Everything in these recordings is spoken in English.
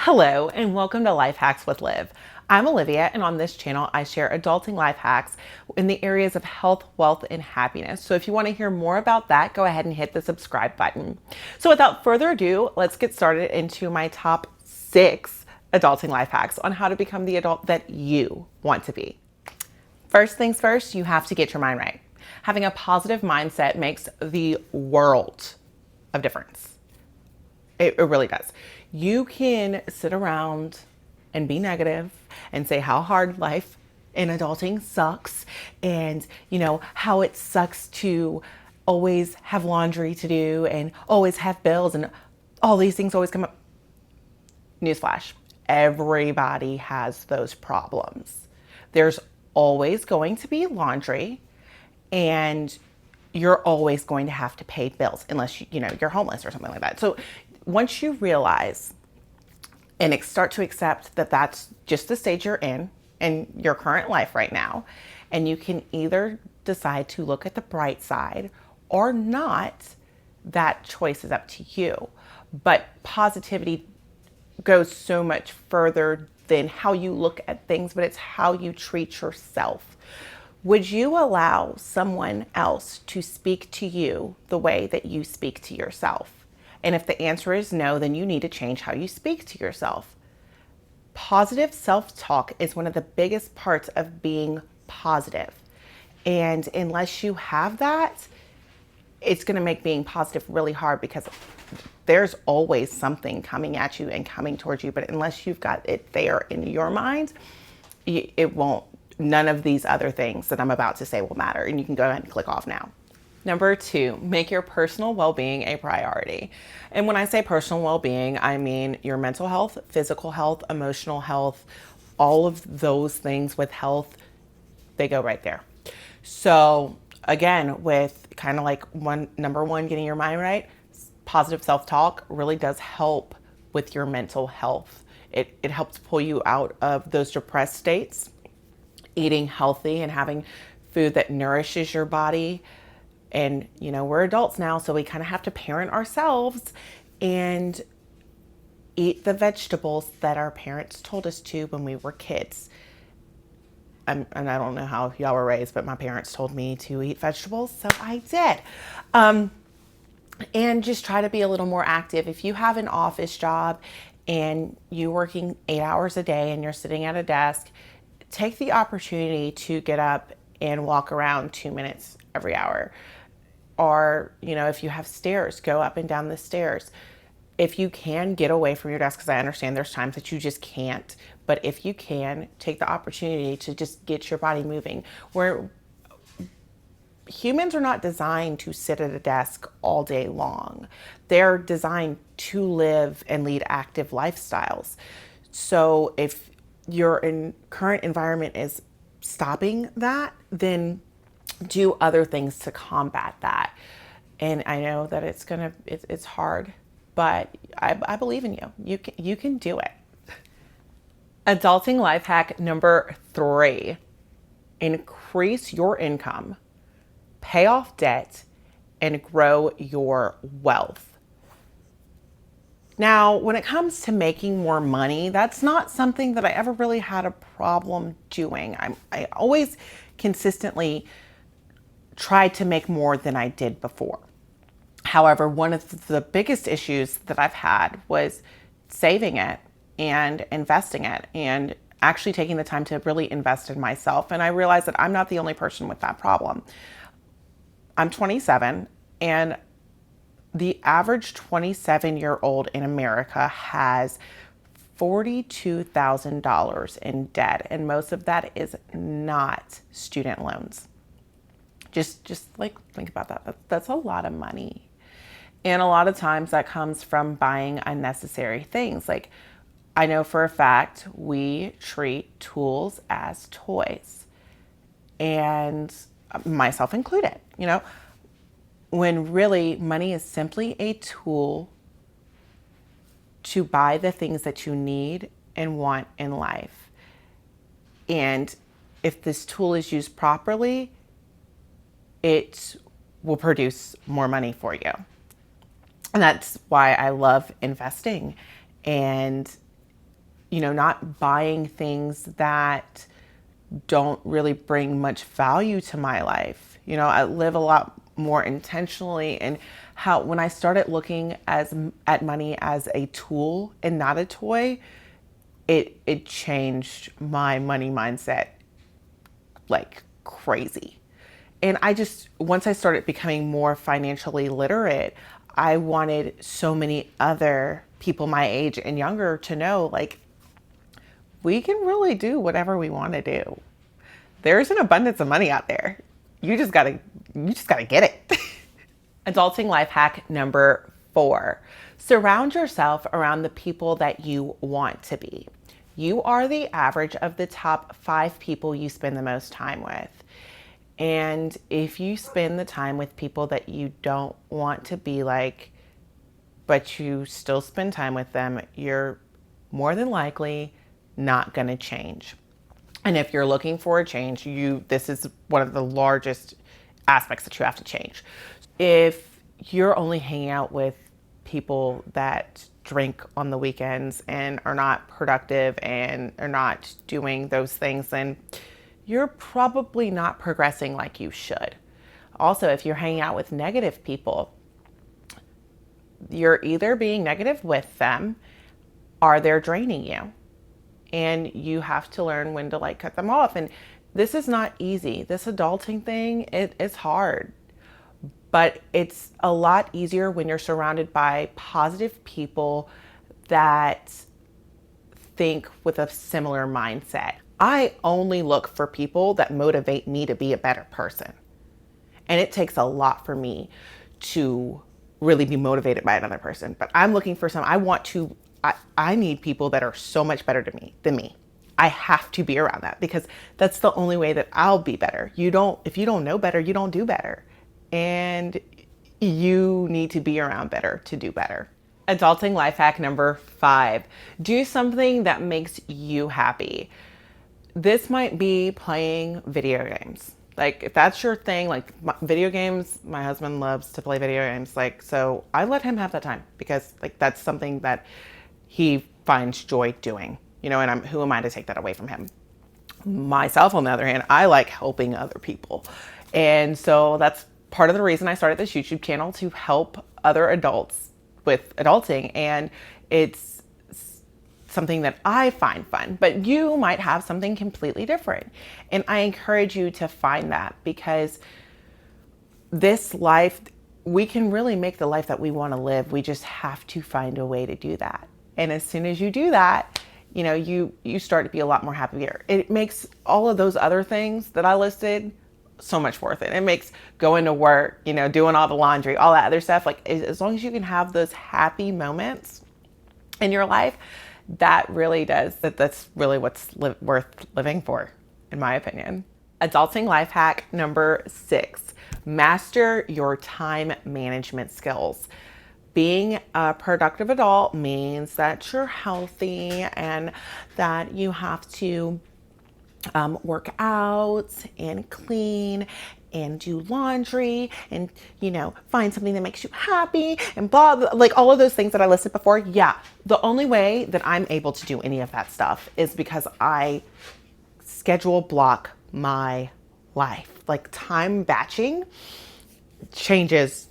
Hello, and welcome to Life Hacks with Liv. I'm Olivia, and on this channel, I share adulting life hacks in the areas of health, wealth, and happiness. So if you want to hear more about that, go ahead and hit the subscribe button. So without further ado, let's get started into my top 6 adulting life hacks on how to become the adult that you want to be. First things first, you have to get your mind right. Having a positive mindset makes the world of difference. It really does. You can sit around and be negative and say how hard life in adulting sucks and, how it sucks to always have laundry to do and always have bills and all these things always come up. Newsflash, everybody has those problems. There's always going to be laundry and you're always going to have to pay bills unless you're homeless or something like that. So once you realize and start to accept that that's just the stage you're in your current life right now, and you can either decide to look at the bright side or not, that choice is up to you. But positivity goes so much further than how you look at things, but it's how you treat yourself. Would you allow someone else to speak to you the way that you speak to yourself? And if the answer is no, then you need to change how you speak to yourself. Positive self-talk is one of the biggest parts of being positive. And unless you have that, it's going to make being positive really hard because there's always something coming at you and coming towards you. But unless you've got it there in your mind, it won't. None of these other things that I'm about to say will matter. And you can go ahead and click off now. Number 2, make your personal well-being a priority. And when I say personal well-being, I mean your mental health, physical health, emotional health, all of those things with health, they go right there. So again, with kind of like number 1, getting your mind right, positive self-talk really does help with your mental health. It helps pull you out of those depressed states, eating healthy and having food that nourishes your body. And, we're adults now, so we kind of have to parent ourselves and eat the vegetables that our parents told us to when we were kids. And I don't know how y'all were raised, but my parents told me to eat vegetables, so I did. And just try to be a little more active. If you have an office job and you're working 8 hours a day and you're sitting at a desk, take the opportunity to get up and walk around 2 minutes every hour. Or, if you have stairs, go up and down the stairs. If you can, get away from your desk, because I understand there's times that you just can't. But if you can, take the opportunity to just get your body moving. Where humans are not designed to sit at a desk all day long. They're designed to live and lead active lifestyles. So if your current environment is stopping that, then do other things to combat that. And I know that it's hard, but I believe in you. You can do it. Adulting life hack number 3, increase your income, pay off debt, and grow your wealth. Now, when it comes to making more money, that's not something that I ever really had a problem doing. I always consistently tried to make more than I did before. However, one of the biggest issues that I've had was saving it and investing it and actually taking the time to really invest in myself. And I realized that I'm not the only person with that problem. I'm 27, and the average 27-year-old in America has $42,000 in debt, and most of that is not student loans. Just think about that. That's a lot of money. And a lot of times that comes from buying unnecessary things. Like, I know for a fact we treat tools as toys, and myself included, when really money is simply a tool to buy the things that you need and want in life. And if this tool is used properly, it will produce more money for you. And that's why I love investing and not buying things that don't really bring much value to my life. I live a lot more intentionally, and how when I started looking at money as a tool and not a toy, it changed my money mindset like crazy. And once I started becoming more financially literate, I wanted so many other people my age and younger to know, like, we can really do whatever we want to do. There's an abundance of money out there. You just gotta get it. Adulting life hack number 4. Surround yourself around the people that you want to be. You are the average of the top 5 people you spend the most time with. And if you spend the time with people that you don't want to be like, but you still spend time with them, you're more than likely not going to change. And if you're looking for a change, this is one of the largest aspects that you have to change. If you're only hanging out with people that drink on the weekends and are not productive and are not doing those things, then you're probably not progressing like you should. Also, if you're hanging out with negative people, you're either being negative with them or they're draining you. And you have to learn when to cut them off. And this is not easy. This adulting thing, it's hard. But it's a lot easier when you're surrounded by positive people that think with a similar mindset. I only look for people that motivate me to be a better person. And it takes a lot for me to really be motivated by another person. But I'm looking for I need people that are so much better than me. I have to be around that because that's the only way that I'll be better. If you don't know better, you don't do better. And you need to be around better to do better. Adulting life hack number 5. Do something that makes you happy. This might be playing video games. If that's your thing, video games, my husband loves to play video games. So I let him have that time because that's something that he finds joy doing, and who am I to take that away from him? Myself, on the other hand, I like helping other people. And so that's part of the reason I started this YouTube channel, to help other adults with adulting. And it's something that I find fun, but you might have something completely different. And I encourage you to find that, because this life, we can really make the life that we want to live. We just have to find a way to do that. And as soon as you do that, you start to be a lot more happier. It makes all of those other things that I listed so much worth it. It makes going to work, doing all the laundry, all that other stuff. As long as you can have those happy moments in your life, that's really what's worth living for, in my opinion. Adulting life hack number 6, master your time management skills. Being a productive adult means that you're healthy and that you have to work out and clean and do laundry and, find something that makes you happy and blah, blah, all of those things that I listed before. Yeah. The only way that I'm able to do any of that stuff is because I schedule block my life. Time batching changes,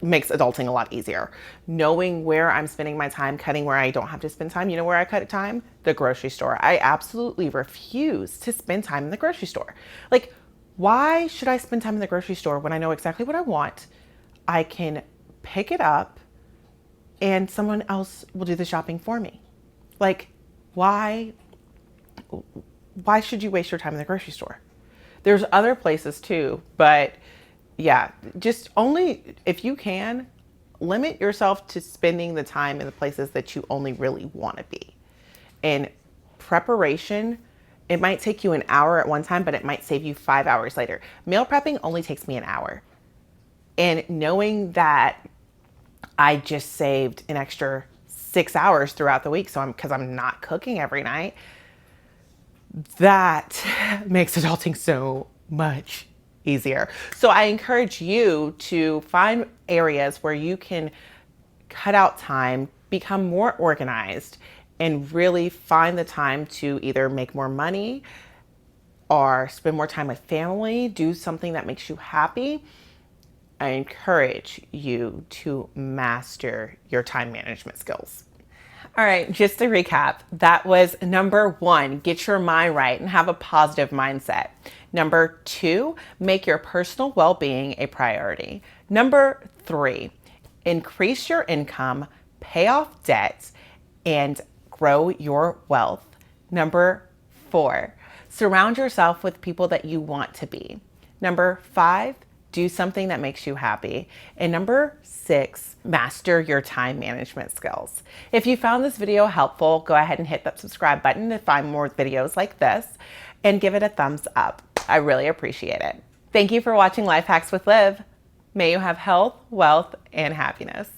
makes adulting a lot easier. Knowing where I'm spending my time, cutting where I don't have to spend time. Where I cut time? The grocery store. I absolutely refuse to spend time in the grocery store. Why should I spend time in the grocery store when I know exactly what I want? I can pick it up and someone else will do the shopping for me. Why should you waste your time in the grocery store? There's other places too, but yeah, just only if you can, limit yourself to spending the time in the places that you only really want to be. And preparation, it might take you an hour at one time, but it might save you 5 hours later. Meal prepping only takes me an hour. And knowing that I just saved an extra 6 hours throughout the week, because I'm not cooking every night, that makes adulting so much easier. So I encourage you to find areas where you can cut out time, become more organized, and really find the time to either make more money or spend more time with family, do something that makes you happy. I encourage you to master your time management skills. All right, just to recap, that was number 1, get your mind right and have a positive mindset. Number 2, make your personal well-being a priority. Number 3, increase your income, pay off debt, and grow your wealth. Number 4, surround yourself with people that you want to be. Number 5, do something that makes you happy. And number 6, master your time management skills. If you found this video helpful, go ahead and hit that subscribe button to find more videos like this and give it a thumbs up. I really appreciate it. Thank you for watching Life Hacks with Liv. May you have health, wealth, and happiness.